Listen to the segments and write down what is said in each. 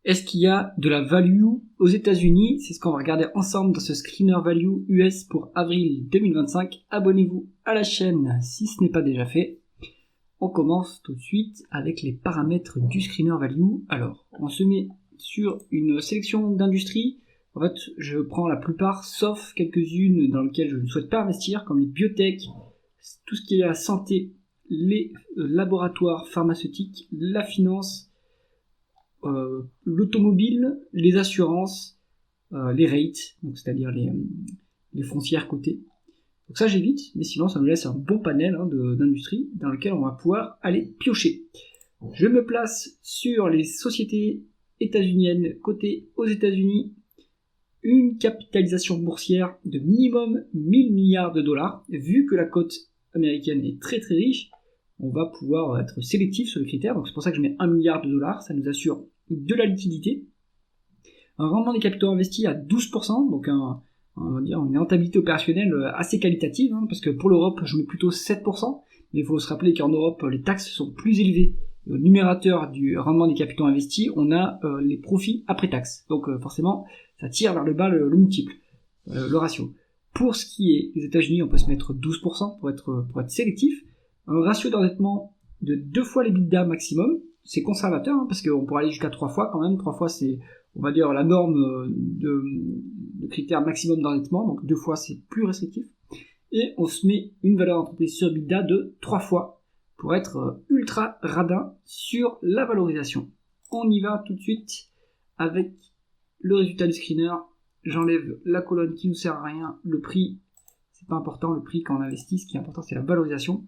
Est-ce qu'il y a de la value aux États-Unis? C'est ce qu'on va regarder ensemble dans ce screener value US pour avril 2025. Abonnez-vous à la chaîne si ce n'est pas déjà fait. On commence tout de suite avec les paramètres du screener value. Alors, on se met sur une sélection d'industries. En fait, je prends la plupart, sauf quelques-unes dans lesquelles je ne souhaite pas investir, comme les biotech, tout ce qui est la santé, les laboratoires pharmaceutiques, la finance, l'automobile, les assurances, les rates, donc c'est-à-dire les foncières cotées. Donc ça j'évite, mais sinon ça nous laisse un bon panel d'industrie dans lequel on va pouvoir aller piocher. Je me place sur les sociétés états-uniennes cotées aux États-Unis, une capitalisation boursière de minimum 1000 milliards de dollars. Vu que la cote américaine est très très riche, on va pouvoir être sélectif sur les critères, donc c'est pour ça que je mets 1 milliard de dollars, ça nous assure de la liquidité. Un rendement des capitaux investis à 12%, donc on va dire une rentabilité opérationnelle assez qualitative, parce que pour l'Europe, je mets plutôt 7%, mais il faut se rappeler qu'en Europe, les taxes sont plus élevées. Au numérateur du rendement des capitaux investis, on a les profits après taxes, donc forcément, ça tire vers le bas le multiple, le ratio. Pour ce qui est des États-Unis, on peut se mettre 12% pour être sélectif. Un ratio d'endettement de 2 fois l'EBITDA maximum, c'est conservateur, parce qu'on pourrait aller jusqu'à 3 fois quand même. 3 fois c'est, on va dire, la norme de critère maximum d'endettement, donc 2 fois c'est plus restrictif. Et on se met une valeur d'entreprise sur EBITDA de 3 fois pour être ultra radin sur la valorisation. On y va tout de suite avec le résultat du screener. J'enlève la colonne qui nous sert à rien, le prix, c'est pas important, le prix quand on investit, ce qui est important c'est la valorisation.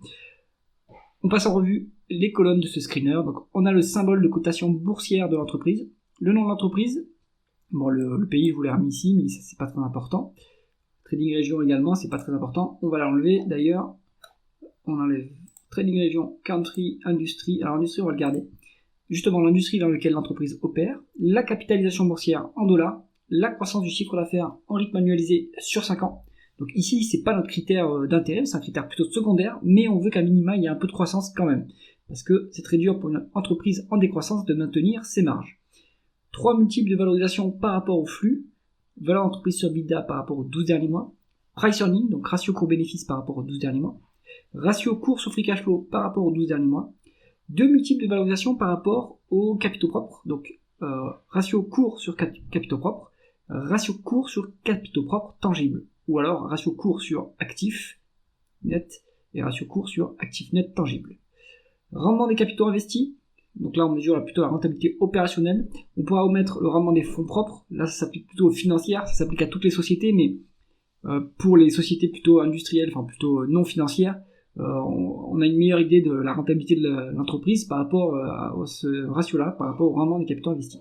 On passe en revue les colonnes de ce screener. Donc on a le symbole de cotation boursière de l'entreprise, le nom de l'entreprise, bon le pays je vous l'ai remis ici, mais c'est pas très important. Trading région également, c'est pas très important, on va l'enlever d'ailleurs. On enlève trading région, country, industrie. Alors industrie on va le garder. Justement l'industrie dans laquelle l'entreprise opère, la capitalisation boursière en dollars, la croissance du chiffre d'affaires en rythme annualisé sur 5 ans. Donc ici, c'est pas notre critère d'intérêt, c'est un critère plutôt secondaire, mais on veut qu'à minima, il y ait un peu de croissance quand même. Parce que c'est très dur pour une entreprise en décroissance de maintenir ses marges. 3 multiples de valorisation par rapport au flux, valeur d'entreprise sur EBITDA par rapport aux 12 derniers mois, price earning, donc ratio cours-bénéfice par rapport aux 12 derniers mois, ratio cours sur free cash flow par rapport aux 12 derniers mois, 2 multiples de valorisation par rapport aux capitaux propres, donc ratio cours sur capitaux propres, ratio cours sur capitaux propres tangibles, ou alors ratio cours sur actifs net et ratio cours sur actifs net tangibles. Rendement des capitaux investis, donc là on mesure plutôt la rentabilité opérationnelle. On pourra omettre le rendement des fonds propres, là ça s'applique plutôt aux financières, ça s'applique à toutes les sociétés, mais pour les sociétés plutôt industrielles, enfin plutôt non financières, on a une meilleure idée de la rentabilité de l'entreprise par rapport à ce ratio-là, par rapport au rendement des capitaux investis.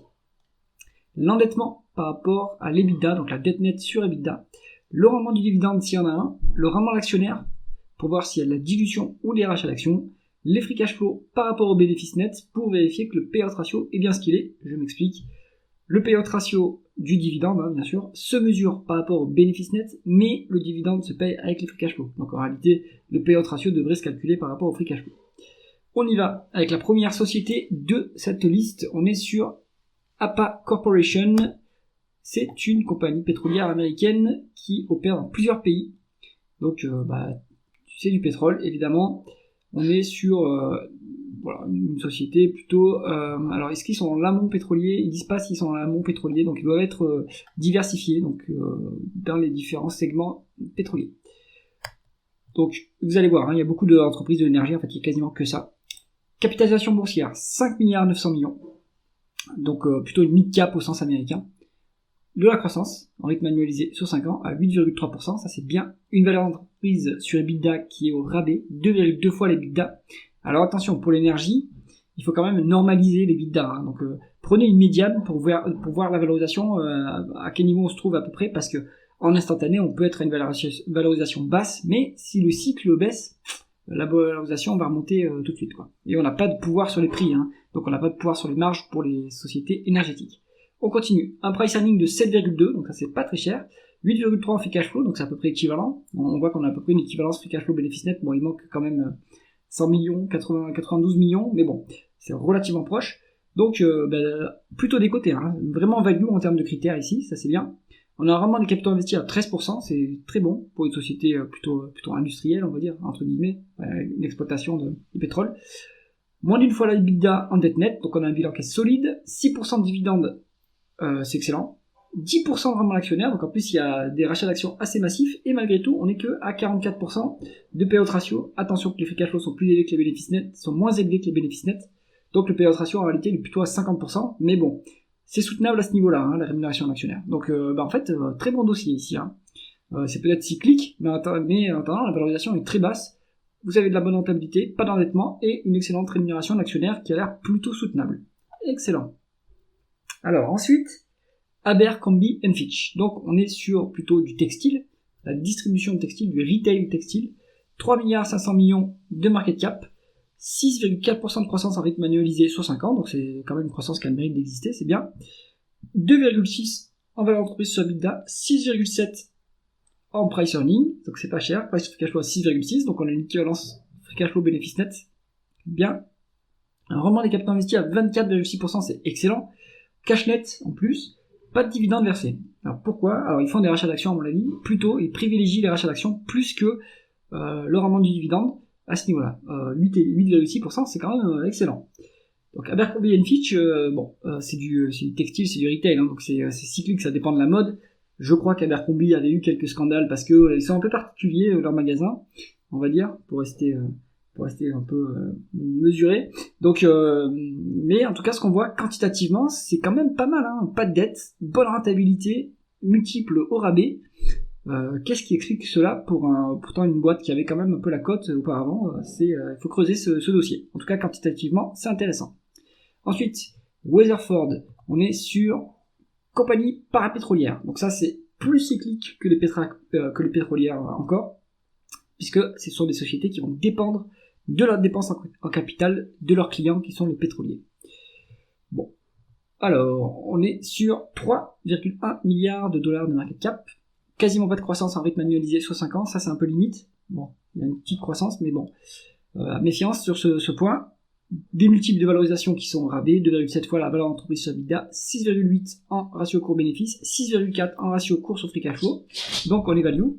L'endettement par rapport à l'EBITDA, donc la dette nette sur EBITDA, le rendement du dividende s'il y en a un, le rendement de l'actionnaire pour voir s'il y a de la dilution ou des rachats d'actions, les free cash flow par rapport au bénéfice net pour vérifier que le payout ratio est bien ce qu'il est. Je m'explique. Le payout ratio du dividende, bien sûr, se mesure par rapport au bénéfice net, mais le dividende se paye avec les free cash flow. Donc en réalité, le payout ratio devrait se calculer par rapport au free cash flow. On y va avec la première société de cette liste. On est sur APA Corporation. C'est une compagnie pétrolière américaine qui opère dans plusieurs pays. Donc, c'est du pétrole, évidemment. On est sur une société plutôt... alors, est-ce qu'ils sont dans l'amont pétrolier? Ils disent pas s'ils sont dans l'amont pétrolier, donc ils doivent être diversifiés donc, dans les différents segments pétroliers. Donc, vous allez voir, il y a beaucoup d'entreprises de l'énergie, en fait, il y a quasiment que ça. Capitalisation boursière, 5 milliards 900 millions. Donc, plutôt une mid-cap au sens américain. De la croissance, en rythme annualisé sur 5 ans, à 8,3%, ça c'est bien. Une valeur d'entreprise sur EBITDA qui est au rabais, 2,2 fois l'EBITDA. Alors attention, pour l'énergie, il faut quand même normaliser l'EBITDA. Donc prenez une médiane pour voir la valorisation, à quel niveau on se trouve à peu près, parce que en instantané, on peut être à une valorisation basse, mais si le cycle baisse, la valorisation va remonter tout de suite, quoi. Et on n'a pas de pouvoir sur les prix, donc on n'a pas de pouvoir sur les marges pour les sociétés énergétiques. On continue. Un price earning de 7,2, donc ça c'est pas très cher. 8,3 en free cash flow, donc c'est à peu près équivalent. On voit qu'on a à peu près une équivalence free cash flow bénéfice net. Bon, il manque quand même 100 millions, 92 millions, mais bon, c'est relativement proche. Donc plutôt des côtés, hein. Vraiment value en termes de critères ici, ça c'est bien. On a vraiment des capitaux investis à 13%, c'est très bon pour une société plutôt industrielle, on va dire, entre guillemets, une exploitation de pétrole. Moins d'une fois la EBITDA en dette nette, donc on a un bilan qui est solide, 6% de dividendes, c'est excellent. 10% de rendement actionnaire, donc en plus il y a des rachats d'actions assez massifs, et malgré tout, on n'est que à 44% de payout ratio. Attention que les free cash flow sont plus élevés que les bénéfices nets, sont moins élevés que les bénéfices nets, donc le payout ratio en réalité il est plutôt à 50%, mais bon, c'est soutenable à ce niveau-là, hein, la rémunération d'actionnaire. Donc en fait, très bon dossier ici. Hein. C'est peut-être cyclique, mais en attendant, la valorisation est très basse. Vous avez de la bonne rentabilité, pas d'endettement, et une excellente rémunération d'actionnaire qui a l'air plutôt soutenable. Excellent. Alors ensuite, Abercrombie & Fitch. Donc on est sur plutôt du textile, la distribution de textile, du retail textile. 3,5 milliards de market cap, 6,4% de croissance en rythme annualisé sur 5 ans, donc c'est quand même une croissance qui a le mérite d'exister, c'est bien. 2,6 en valeur d'entreprise sur EBITDA, 6,7 en price earning, donc c'est pas cher, price free cash flow à 6,6, donc on a une équivalence free cash flow bénéfice net, bien. Un rendement des capitaux investis à 24,6%, c'est excellent. Cash net en plus, pas de dividendes versés. Alors pourquoi ? Alors ils font des rachats d'actions à mon avis, plutôt ils privilégient les rachats d'actions plus que le rendement du dividende à ce niveau-là. 8,6%, c'est quand même excellent. Donc Abercrombie & Fitch, c'est du textile, c'est du retail, hein, donc c'est cyclique, ça dépend de la mode. Je crois qu'Abercrombie avait eu quelques scandales parce que ils sont un peu particuliers leurs magasins, on va dire, pour rester un peu mesuré. Donc, mais en tout cas, ce qu'on voit quantitativement, c'est quand même pas mal, hein. Pas de dette, bonne rentabilité, multiples au rabais. Qu'est-ce qui explique cela pour pourtant une boîte qui avait quand même un peu la cote auparavant? Il faut creuser ce dossier. En tout cas, quantitativement, c'est intéressant. Ensuite, Weatherford, on est sur compagnie parapétrolière. Donc ça, c'est plus cyclique que les pétrolières encore, puisque ce sont des sociétés qui vont dépendre de leurs dépenses en capital de leurs clients qui sont les pétroliers. Bon. Alors, on est sur 3,1 milliards de dollars de market cap, quasiment pas de croissance en rythme annualisé sur 5 ans, ça c'est un peu limite. Bon, il y a une petite croissance, mais bon. Méfiance sur ce point. Des multiples de valorisation qui sont rabais, 2,7 fois la valeur d'entreprise sur EBITDA, 6,8 en ratio cours-bénéfice, 6,4 en ratio cours sur free cash flow. Donc on est value.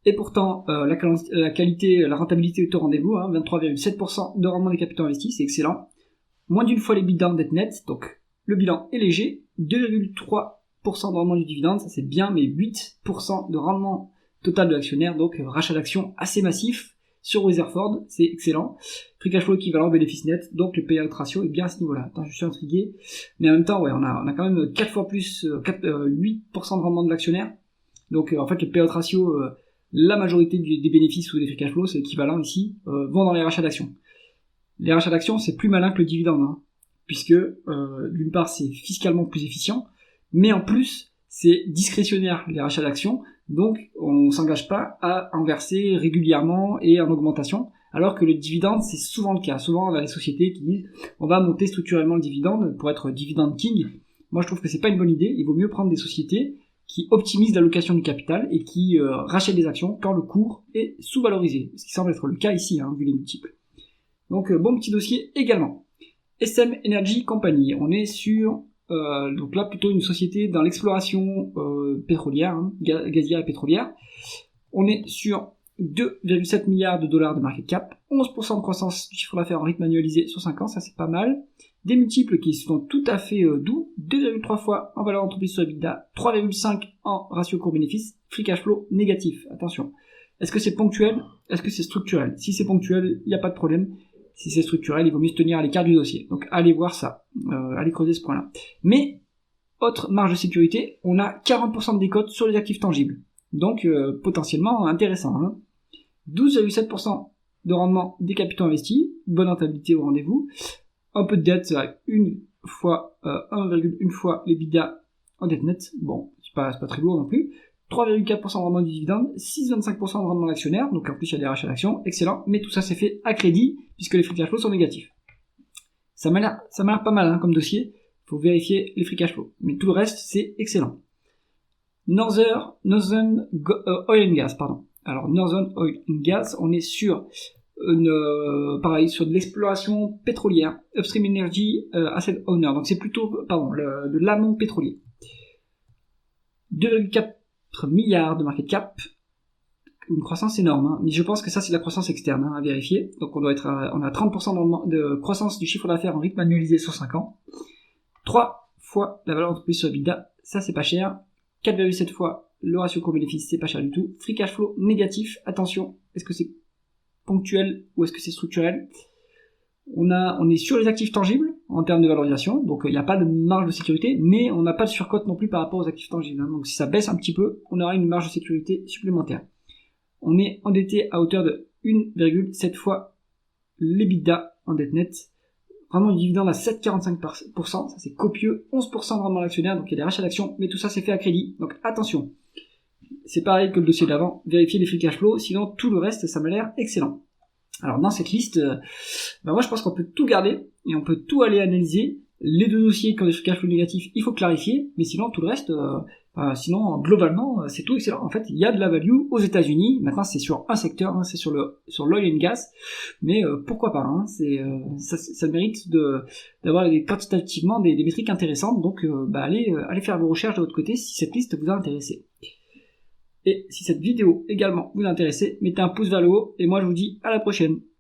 Et pourtant, la qualité, la rentabilité est au rendez-vous, hein, 23,7% de rendement des capitaux investis, c'est excellent. Moins d'une fois les bidas en dette nette, donc le bilan est léger. 2,3% de rendement du dividende, ça c'est bien, mais 8% de rendement total de l'actionnaire, donc rachat d'actions assez massif. Sur Weatherford, c'est excellent. Free cash flow équivalent bénéfice net, donc le payout ratio est bien à ce niveau-là. Attends, je suis intrigué. Mais en même temps, ouais, on a quand même 4 fois plus, 8% de rendement de l'actionnaire. Donc en fait, le payout ratio, la majorité des bénéfices ou des free cash flow, c'est équivalent ici, vont dans les rachats d'actions. Les rachats d'actions, c'est plus malin que le dividende, hein, puisque d'une part, c'est fiscalement plus efficient, mais en plus, c'est discrétionnaire, les rachats d'actions. Donc, on s'engage pas à en verser régulièrement et en augmentation, alors que le dividende, c'est souvent le cas. Souvent, on a des sociétés qui disent on va monter structurellement le dividende pour être dividende king. Moi, je trouve que c'est pas une bonne idée. Il vaut mieux prendre des sociétés qui optimisent l'allocation du capital et qui rachètent des actions quand le cours est sous-valorisé. Ce qui semble être le cas ici, hein, vu les multiples. Donc, bon petit dossier également. SM Energy Company. On est sur... donc là plutôt une société dans l'exploration pétrolière, hein, gazière et pétrolière. On est sur 2,7 milliards de dollars de market cap, 11% de croissance du chiffre d'affaires en rythme annualisé sur 5 ans, ça c'est pas mal. Des multiples qui sont tout à fait doux, 2,3 fois en valeur d'entreprise sur EBITDA, 3,5 en ratio cours-bénéfice, free cash flow négatif. Attention, est-ce que c'est ponctuel? Est-ce que c'est structurel? Si c'est ponctuel, il n'y a pas de problème. Si c'est structurel, il vaut mieux se tenir à l'écart du dossier. Donc allez voir ça, allez creuser ce point-là. Mais, autre marge de sécurité, on a 40% de décote sur les actifs tangibles. Donc potentiellement intéressant. Hein. 12,7% de rendement des capitaux investis, bonne rentabilité au rendez-vous. Un peu de dette, 1,1 fois les bidas en dette nette. Bon, c'est pas très lourd non plus. 3,4% de rendement du dividende, 6,25% de rendement d'actionnaire, donc en plus il y a des rachats d'actions, excellent, mais tout ça c'est fait à crédit, puisque les free cash flow sont négatifs. Ça m'a l'air pas mal hein, comme dossier, faut vérifier les free cash flow, mais tout le reste c'est excellent. Northern Oil and Gas, pardon. Alors Northern Oil and Gas, on est sur pareil, sur de l'exploration pétrolière, Upstream Energy Asset Owner, donc c'est plutôt, de l'amont pétrolier. 2,4 milliards de market cap, une croissance énorme, hein. Mais je pense que ça c'est la croissance externe, hein, à vérifier. Donc on a 30% de croissance du chiffre d'affaires en rythme annualisé sur 5 ans. 3 fois la valeur d'entreprise sur EBITDA, ça c'est pas cher. 4,7 fois le ratio coût-bénéfice, c'est pas cher du tout. Free cash flow négatif, attention, est-ce que c'est ponctuel ou est-ce que c'est structurel? On est sur les actifs tangibles en termes de valorisation, donc il n'y a pas de marge de sécurité, mais on n'a pas de surcote non plus par rapport aux actifs tangibles, hein. Donc si ça baisse un petit peu, on aura une marge de sécurité supplémentaire. On est endetté à hauteur de 1,7 fois l'EBITDA en dette nette. Rendement du dividende à 7,45%, ça c'est copieux. 11% de rendement à l'actionnaire, donc il y a des rachats d'actions, mais tout ça c'est fait à crédit. Donc attention, c'est pareil que le dossier d'avant, vérifiez les free cash flow, sinon tout le reste ça m'a l'air excellent. Alors dans cette liste, moi je pense qu'on peut tout garder et on peut tout aller analyser. Les deux dossiers qui ont des free cash flow négatifs, il faut clarifier, mais sinon tout le reste, sinon globalement c'est tout excellent. En fait, il y a de la value aux États-Unis. Maintenant c'est sur un secteur, hein, c'est sur l'oil and gas, mais pourquoi pas, hein, ça mérite d'avoir quantitativement des métriques intéressantes. Donc allez faire vos recherches de votre côté si cette liste vous a intéressé. Et si cette vidéo également vous a intéressé, mettez un pouce vers le haut et moi je vous dis à la prochaine.